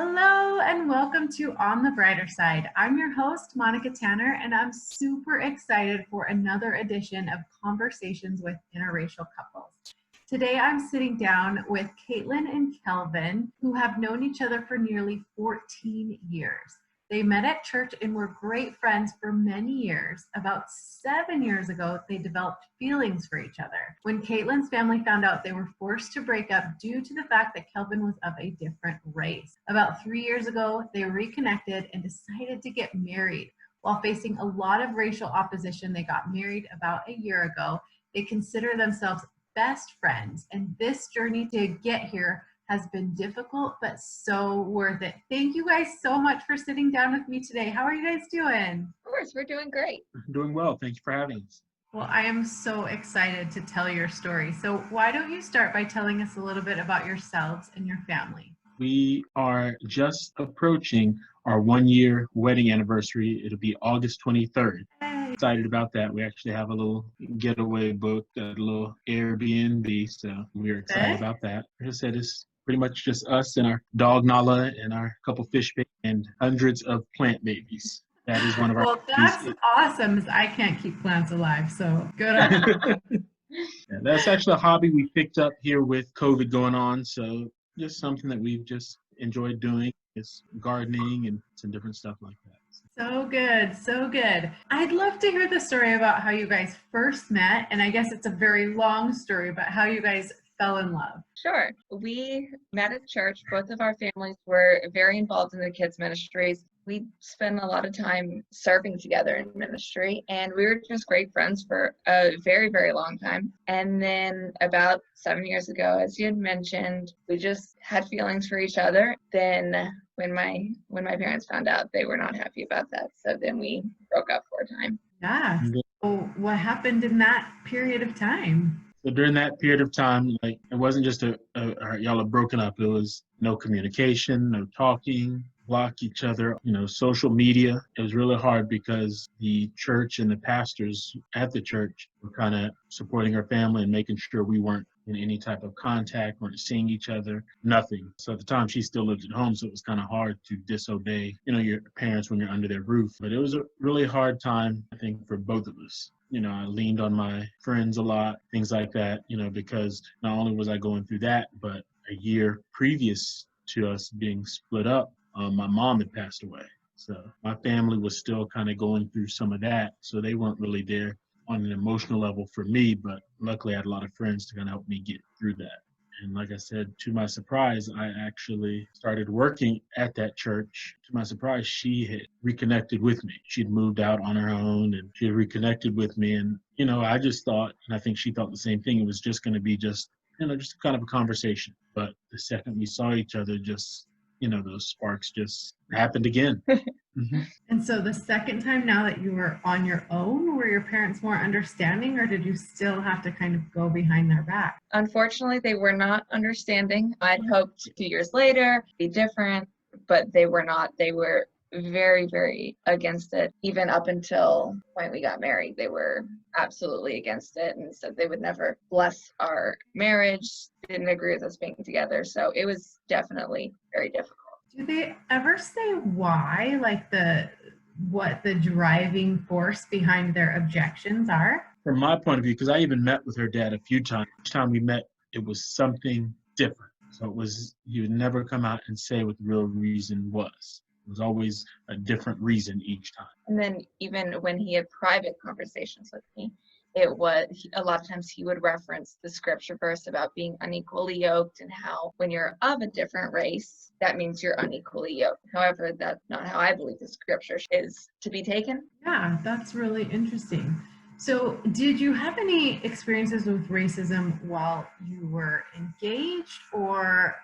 Hello and welcome to On the Brighter Side. I'm your host, Monica Tanner, and I'm super excited for another edition of Conversations with Interracial Couples. Today I'm sitting down with Katelyn and Kelvin, who have known each other for nearly 14 years. They met at church and were great friends for many years. About 7 years ago, they developed feelings for each other. When Katelyn's family found out, they were forced to break up due to the fact that Kelvin was of a different race. About 3 years ago, they reconnected and decided to get married. While facing a lot of racial opposition, they got married about a year ago. They consider themselves best friends, and this journey to get here has been difficult, but so worth it. Thank you guys so much for sitting down with me today. How are you guys doing? Of course, we're doing great. Doing well. Thank you for having us. Well, I am so excited to tell your story. So why don't you start by telling us a little bit about yourselves and your family? We are just approaching our 1-year wedding anniversary. It'll be August 23rd. Hey. Excited about that. We actually have a little getaway booked at a little Airbnb, so we're excited about that. Like I said, it's pretty much just us and our dog Nala and our couple fish babies and hundreds of plant babies. That is one of our. Well, that's awesome. I can't keep plants alive, so good on you. Yeah, that's actually a hobby we picked up here with COVID going on. So just something that we've just enjoyed doing is gardening and some different stuff like that. So good, so good. I'd love to hear the story about how you guys first met, and I guess it's a very long story, but how you guys fell in love. Sure. We met at church. Both of our families were very involved in the kids' ministries. We spent a lot of time serving together in ministry, and we were just great friends for a very, very long time. And then about 7 years ago, as you had mentioned, we just had feelings for each other. Then when my parents found out, they were not happy about that. So then we broke up for a time. Yeah. So what happened in that period of time? So during that period of time, like, it wasn't just y'all are broken up. It was no communication, no talking, block each other, social media. It was really hard because the church and the pastors at the church were kind of supporting our family and making sure we weren't in any type of contact, weren't seeing each other, nothing. So at the time, she still lived at home, so it was kind of hard to disobey, your parents when you're under their roof. But it was a really hard time, I think, for both of us. I leaned on my friends a lot, things like that, because not only was I going through that, but a year previous to us being split up, my mom had passed away. So my family was still kind of going through some of that. So they weren't really there on an emotional level for me, but luckily I had a lot of friends to kind of help me get through that. And like I said, to my surprise, I actually started working at that church. To my surprise, she had reconnected with me. She'd moved out on her own and she had reconnected with me. And, I just thought, and I think she thought the same thing, it was just going to be just kind of a conversation. But the second we saw each other, those sparks just happened again. Mm-hmm. And so the second time now that you were on your own, were your parents more understanding, or did you still have to kind of go behind their back? Unfortunately, they were not understanding. I'd hoped 2 years later be different, but they were not. They were very, very against it. Even up until when we got married, they were absolutely against it and said they would never bless our marriage, didn't agree with us being together. So it was definitely very difficult. Do they ever say why, like what the driving force behind their objections are? From my point of view, because I even met with her dad a few times. Each time we met, it was something different. So he would never come out and say what the real reason was. It was always a different reason each time. And then even when he had private conversations with me, it was a lot of times he would reference the scripture verse about being unequally yoked and how when you're of a different race, that means you're unequally yoked. However, that's not how I believe the scripture is to be taken. Yeah, that's really interesting. So did you have any experiences with racism while you were engaged, or,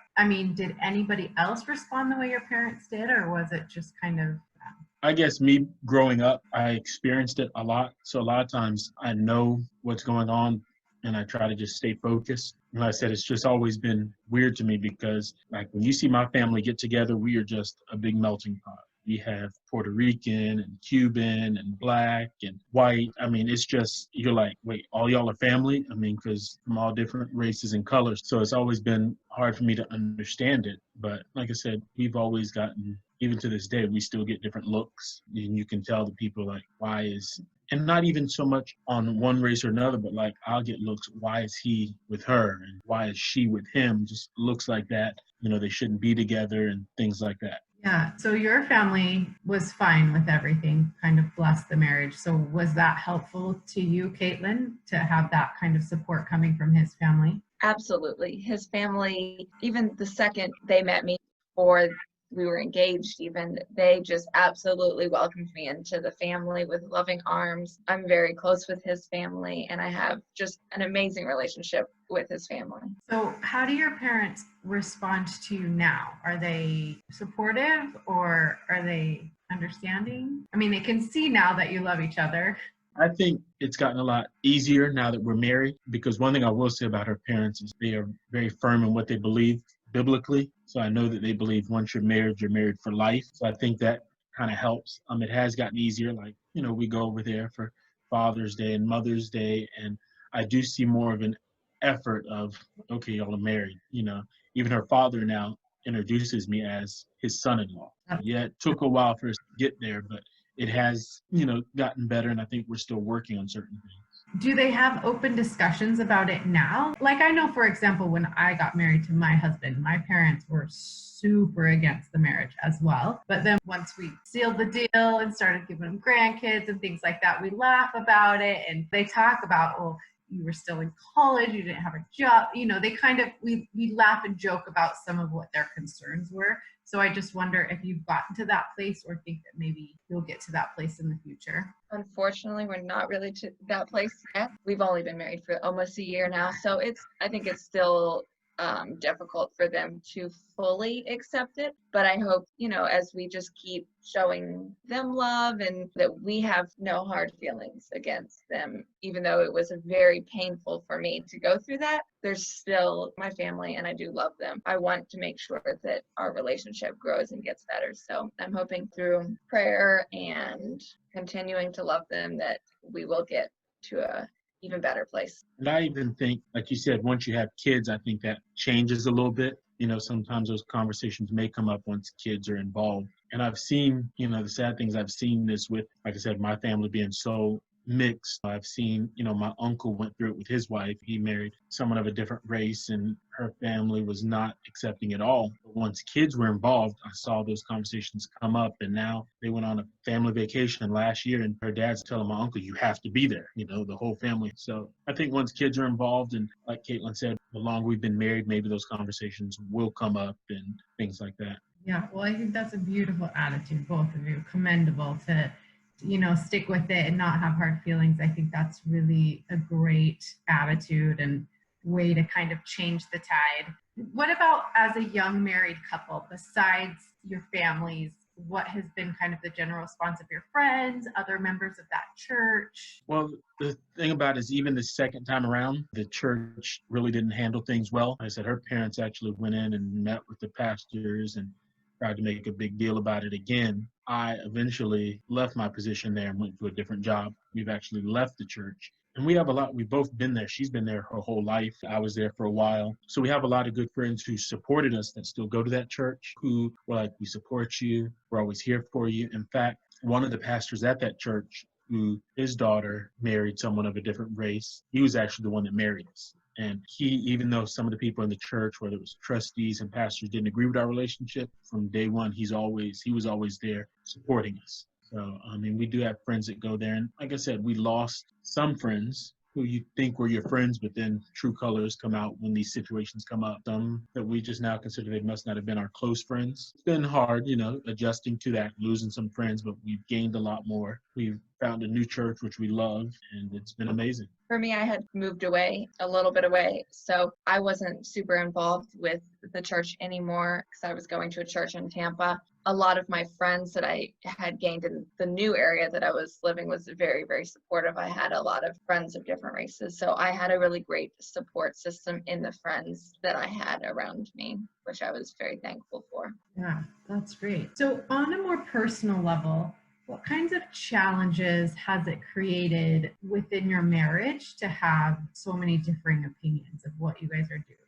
did anybody else respond the way your parents did, or was it just kind of... I guess me growing up, I experienced it a lot. So a lot of times I know what's going on and I try to just stay focused. And like I said, it's just always been weird to me because like when you see my family get together, we are just a big melting pot. We have Puerto Rican and Cuban and Black and white. I mean, it's just, you're like, wait, all y'all are family? I mean, because from all different races and colors. So it's always been hard for me to understand it. But like I said, we've always gotten, even to this day, we still get different looks. And you can tell the people like, why is, and not even so much on one race or another, but like I'll get looks, why is he with her? And why is she with him? Just looks like that. You know, they shouldn't be together and things like that. Yeah. So your family was fine with everything, kind of blessed the marriage. So was that helpful to you, Katelyn, to have that kind of support coming from his family? Absolutely. His family, even the second they met me, or we were engaged even, they just absolutely welcomed me into the family with loving arms. I'm very close with his family, and I have just an amazing relationship with his family. So how do your parents respond to you now? Are they supportive or are they understanding? I mean, they can see now that you love each other. I think it's gotten a lot easier now that we're married, because one thing I will say about her parents is they are very firm in what they believe biblically. So I know that they believe once you're married for life. So I think that kind of helps. It has gotten easier. Like, you know, we go over there for Father's Day and Mother's Day, and I do see more of an effort of, okay, y'all are married. You know, even her father now introduces me as his son-in-law. Yeah, it took a while for us to get there, but it has, you know, gotten better, and I think we're still working on certain things. Do they have open discussions about it now? Like, I know, for example, when I got married to my husband, my parents were super against the marriage as well. But then once we sealed the deal and started giving them grandkids and things like that, we laugh about it. And they talk about, well, you were still in college, you didn't have a job. You know, they kind of, we laugh and joke about some of what their concerns were. So I just wonder if you've gotten to that place or think that maybe you'll get to that place in the future. Unfortunately, we're not really to that place yet. We've only been married for almost a year now. So I think it's still difficult for them to fully accept it. But I hope, you know, as we just keep showing them love and that we have no hard feelings against them, even though it was very painful for me to go through that, there's still my family and I do love them. I want to make sure that our relationship grows and gets better. So I'm hoping through prayer and continuing to love them that we will get to a even better place. And I even think, like you said, once you have kids, I think that changes a little bit. You know, sometimes those conversations may come up once kids are involved. And I've seen, you know, the sad things, I've seen this with, like I said, my family being so mixed. I've seen, you know, my uncle went through it with his wife. He married someone of a different race and her family was not accepting at all. But once kids were involved, I saw those conversations come up, and now they went on a family vacation last year and her dad's telling my uncle, you have to be there, you know, the whole family. So I think once kids are involved, and like Katelyn said, the longer we've been married, maybe those conversations will come up and things like that. Yeah, well, I think that's a beautiful attitude, both of you. Commendable to, you know, stick with it and not have hard feelings. I think that's really a great attitude and way to kind of change the tide. What about as a young married couple, besides your families, what has been kind of the general response of your friends, other members of that church? Well, the thing about it is, even the second time around, the church really didn't handle things well. Like I said, her parents actually went in and met with the pastors and tried to make a big deal about it again. I eventually left my position there and went to a different job. We've actually left the church. And we have a lot, we've both been there. She's been there her whole life. I was there for a while. So we have a lot of good friends who supported us that still go to that church, who were like, we support you. We're always here for you. In fact, one of the pastors at that church, who his daughter married someone of a different race, he was actually the one that married us. And he, even though some of the people in the church, whether it was trustees and pastors, didn't agree with our relationship, from day one, he was always there supporting us. So, I mean, we do have friends that go there. And like I said, we lost some friends who you think were your friends, but then true colors come out when these situations come up. Some that we just now consider they must not have been our close friends. It's been hard, you know, adjusting to that, losing some friends, but we've gained a lot more. We've found a new church, which we love, and it's been amazing. For me, I had moved away, a little bit away, so I wasn't super involved with the church anymore because I was going to a church in Tampa. A lot of my friends that I had gained in the new area that I was living was very, very supportive. I had a lot of friends of different races, so I had a really great support system in the friends that I had around me, which I was very thankful for. Yeah, That's great. So on a more personal level, what kinds of challenges has it created within your marriage to have so many differing opinions of what you guys are doing?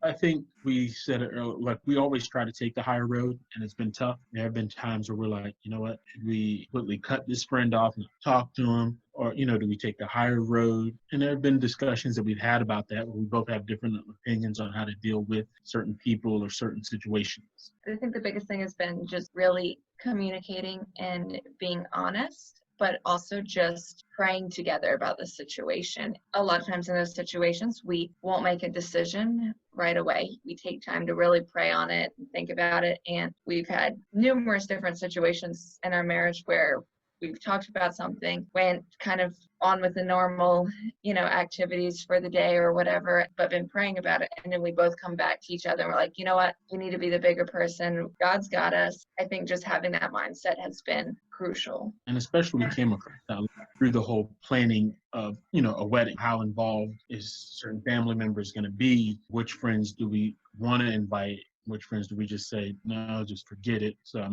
I think we said it earlier, like we always try to take the higher road, and it's been tough. There have been times where we're like, you know what, should we completely cut this friend off and talk to him? Or, do we take the higher road? And there have been discussions that we've had about that, where we both have different opinions on how to deal with certain people or certain situations. I think the biggest thing has been just really communicating and being honest, but also just praying together about the situation. A lot of times in those situations, we won't make a decision right away. We take time to really pray on it and think about it. And we've had numerous different situations in our marriage where we've talked about something, went kind of on with the normal, activities for the day or whatever, but been praying about it. And then we both come back to each other and we're like, you know what? We need to be the bigger person. God's got us. I think just having that mindset has been crucial. And especially we came across that through the whole planning of, a wedding. How involved is certain family members going to be? Which friends do we want to invite? Which friends do we just say, no, just forget it? So,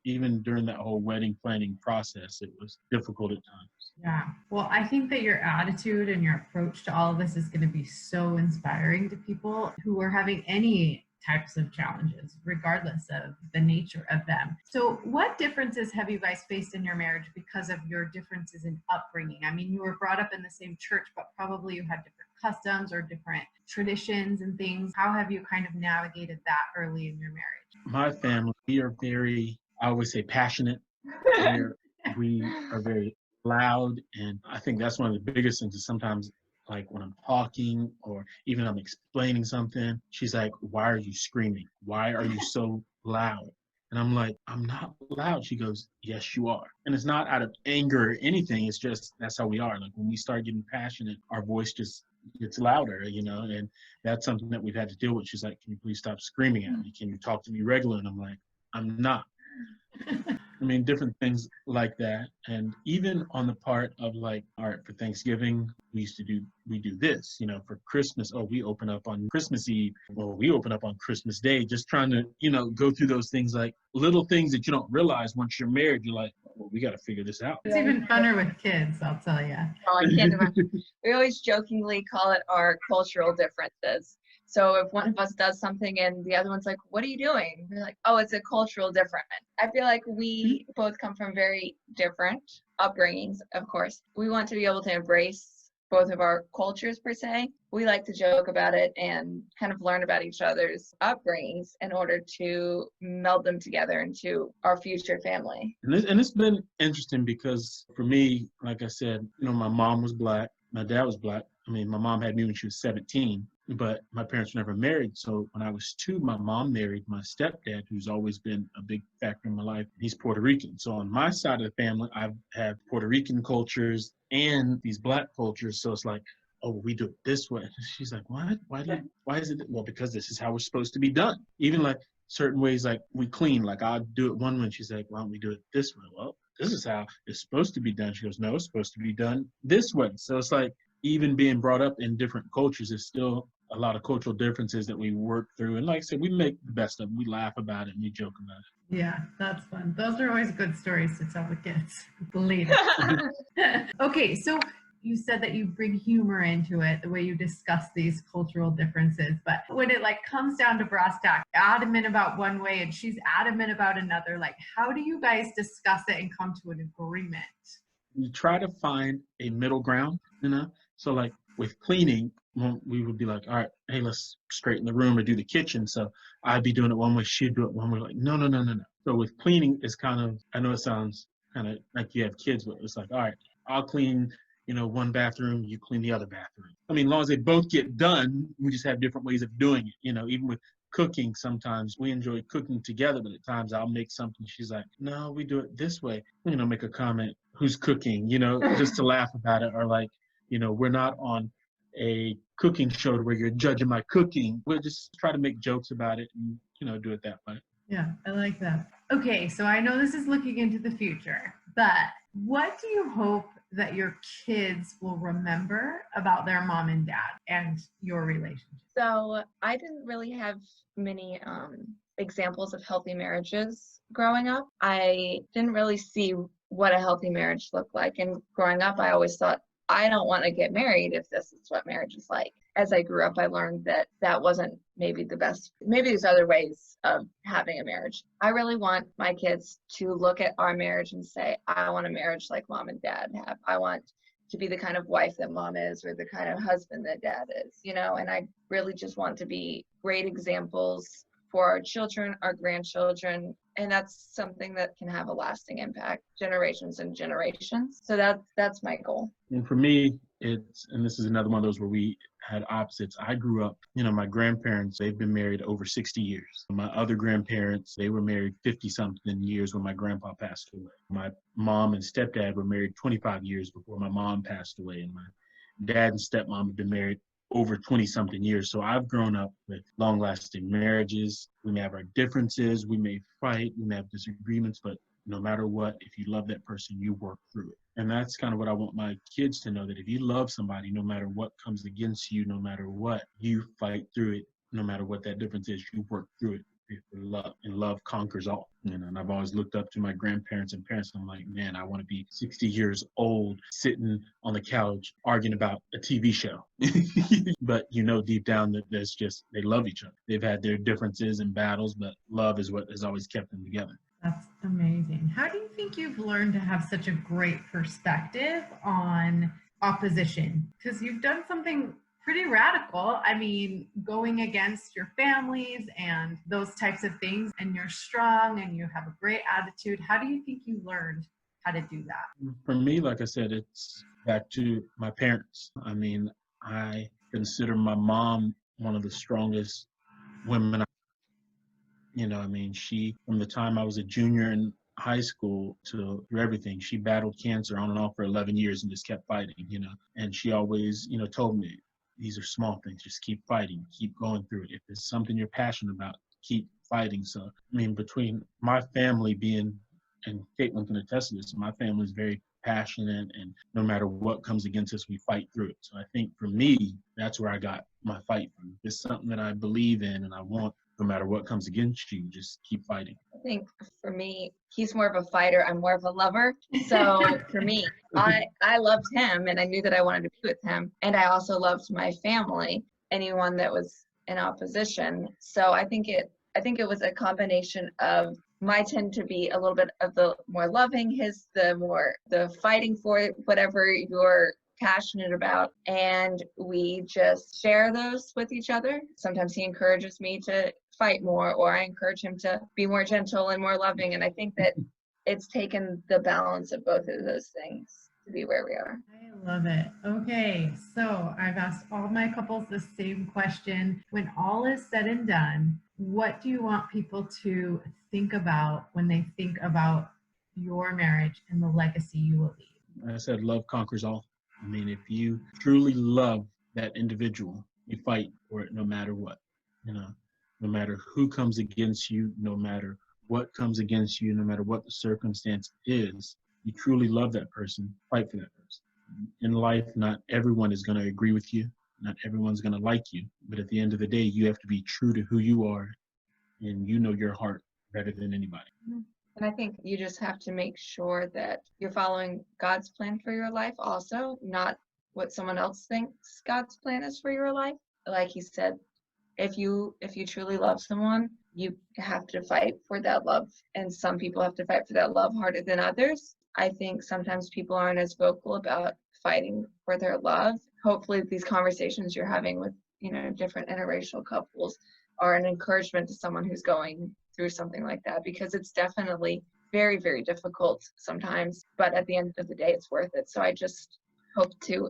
even during that whole wedding planning process, it was difficult at times. Yeah. Well, I think that your attitude and your approach to all of this is going to be so inspiring to people who are having any types of challenges, regardless of the nature of them. So what differences have you guys faced in your marriage because of your differences in upbringing? I mean, you were brought up in the same church, but probably you had different customs or different traditions and things. How have you kind of navigated that early in your marriage? My family, we are very, I always say, passionate. We are very loud. And I think that's one of the biggest things is sometimes, like when I'm talking or even I'm explaining something, she's like, why are you screaming? Why are you so loud? And I'm like, I'm not loud. She goes, yes, you are. And it's not out of anger or anything. It's just, that's how we are. Like when we start getting passionate, our voice just gets louder, and that's something that we've had to deal with. She's like, can you please stop screaming at me? Can you talk to me regular? And I'm like, I'm not. Different things like that. And even on the part of like, all right, for Thanksgiving, we do this, for Christmas. Oh, we open up on Christmas Eve, or we open up on Christmas Day, just trying to, go through those things, like little things that you don't realize once you're married. You're like, well, we got to figure this out. It's even funner with kids, I'll tell you. Oh, I can't imagine. We always jokingly call it our cultural differences. So if one of us does something and the other one's like, what are you doing? We're like, oh, it's a cultural difference. I feel like we both come from very different upbringings, of course. We want to be able to embrace both of our cultures per se. We like to joke about it and kind of learn about each other's upbringings in order to meld them together into our future family. And it's been interesting because for me, like I said, my mom was Black, my dad was Black. My mom had me when she was 17. But my parents were never married. So when I was 2, my mom married my stepdad, who's always been a big factor in my life. He's Puerto Rican. So on my side of the family, I've had Puerto Rican cultures and these Black cultures. So it's like, oh, we do it this way. She's like, what? Why is it? Well, because this is how we're supposed to be done. Even like certain ways, like we clean, like I'll do it one way. And she's like, why don't we do it this way? Well, this is how it's supposed to be done. She goes, no, it's supposed to be done this way. So it's like, even being brought up in different cultures is still a lot of cultural differences that we work through. And like I said, we make the best of it. We laugh about it and we joke about it. Yeah, that's fun. Those are always good stories to tell the kids later. Okay, so you said that you bring humor into it, the way you discuss these cultural differences. But when it comes down to brass tacks, adamant about one way and she's adamant about another, how do you guys discuss it and come to an agreement? We try to find a middle ground, So like with cleaning, we would be like, all right, hey, let's straighten the room or do the kitchen. So I'd be doing it one way, she'd do it one way. Like, no. So with cleaning, it's kind of, I know it sounds kind of like you have kids, but it's like, all right, I'll clean, one bathroom, you clean the other bathroom. As long as they both get done, we just have different ways of doing it. Even with cooking, sometimes we enjoy cooking together, but at times I'll make something. She's like, no, we do it this way. Make a comment, who's cooking, just to laugh about it. Or like, we're not on a cooking show where you're judging my cooking. We'll just try to make jokes about it and, do it that way. Yeah, I like that. Okay, so I know this is looking into the future, but what do you hope that your kids will remember about their mom and dad and your relationship? So I didn't really have many examples of healthy marriages growing up. I didn't really see what a healthy marriage looked like. And growing up, I always thought, I don't want to get married if this is what marriage is like. As I grew up, I learned that that wasn't maybe the best. Maybe there's other ways of having a marriage. I really want my kids to look at our marriage and say, I want a marriage like mom and dad have. I want to be the kind of wife that mom is, or the kind of husband that dad is, and I really just want to be great examples for our children, our grandchildren, and that's something that can have a lasting impact, generations and generations. So that's my goal. And for me, and this is another one of those where we had opposites. I grew up, my grandparents, they've been married over 60 years. My other grandparents, they were married 50-something years when my grandpa passed away. My mom and stepdad were married 25 years before my mom passed away. And my dad and stepmom have been married over 20-something years. So I've grown up with long-lasting marriages. We may have our differences, we may fight, we may have disagreements, but no matter what, if you love that person, you work through it. And that's kind of what I want my kids to know, that if you love somebody, no matter what comes against you, no matter what, you fight through it. No matter what that difference is, you work through it. Love, and love conquers all. And I've always looked up to my grandparents and parents, and I'm like, man, I want to be 60 years old sitting on the couch arguing about a TV show. But deep down that there's just, they love each other. They've had their differences and battles, but love is what has always kept them together. That's amazing. How do you think you've learned to have such a great perspective on opposition? Because you've done something pretty radical. I mean, going against your families and those types of things, and you're strong and you have a great attitude. How do you think you learned how to do that? For me, like I said, it's back to my parents. I mean, I consider my mom one of the strongest women. She, from the time I was a junior in high school to through everything, she battled cancer on and off for 11 years and just kept fighting, and she always, told me, these are small things, just keep fighting, keep going through it. If it's something you're passionate about, keep fighting. So, between my family being, and Katelyn can attest to this, my family is very passionate, and no matter what comes against us, we fight through it. So I think for me, that's where I got my fight from. It's something that I believe in, and I want, no matter what comes against you, just keep fighting. I think for me, he's more of a fighter. I'm more of a lover. So for me, I loved him, and I knew that I wanted to be with him. And I also loved my family, anyone that was in opposition. So I think it was a combination of my tend to be a little bit of the more loving, his the fighting for whatever you're passionate about, and we just share those with each other. Sometimes he encourages me to fight more, or I encourage him to be more gentle and more loving, and I think that it's taken the balance of both of those things to be where we are. I love it. Okay, so I've asked all my couples the same question. When all is said and done, what do you want people to think about when they think about your marriage and the legacy you will leave? I said love conquers all. If you truly love that individual, you fight for it no matter what. No matter who comes against you, no matter what comes against you, no matter what the circumstance is, you truly love that person, fight for that person. In life, not everyone is going to agree with you. Not everyone's going to like you. But at the end of the day, you have to be true to who you are, and you know your heart better than anybody. And I think you just have to make sure that you're following God's plan for your life also, not what someone else thinks God's plan is for your life. Like he said, if you truly love someone, you have to fight for that love. And some people have to fight for that love harder than others. I think sometimes people aren't as vocal about fighting for their love. Hopefully these conversations you're having with, different interracial couples are an encouragement to someone who's going through something like that, because it's definitely very, very difficult sometimes, but at the end of the day, it's worth it. So I just hope to,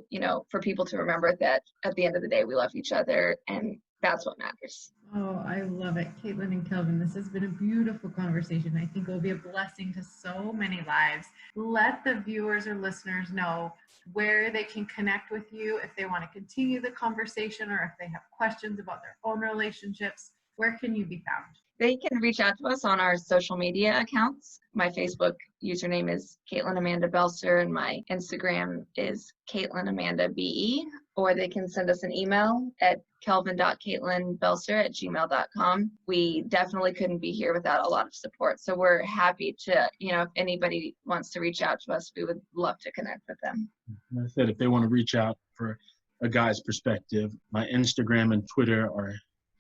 for people to remember that at the end of the day, we love each other, and that's what matters. Oh, I love it. Katelyn and Kelvin, this has been a beautiful conversation. I think it will be a blessing to so many lives. Let the viewers or listeners know where they can connect with you if they want to continue the conversation, or if they have questions about their own relationships. Where can you be found? They can reach out to us on our social media accounts. My Facebook username is Katelyn Amanda Belser, and my Instagram is Katelyn Amanda BE, or they can send us an email at kelvin.katelynbelser@gmail.com. We definitely couldn't be here without a lot of support. So we're happy to, if anybody wants to reach out to us, we would love to connect with them. Like I said, if they want to reach out for a guy's perspective, my Instagram and Twitter are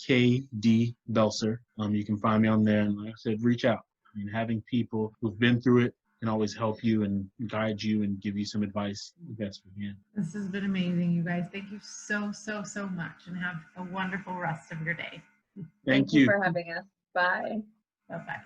KD Belser. You can find me on there, and like I said, reach out. I mean, having people who've been through it can always help you and guide you and give you some advice the best we can. This has been amazing, you guys. Thank you so much, and have a wonderful rest of your day. Thank you for having us. Bye. Bye-bye.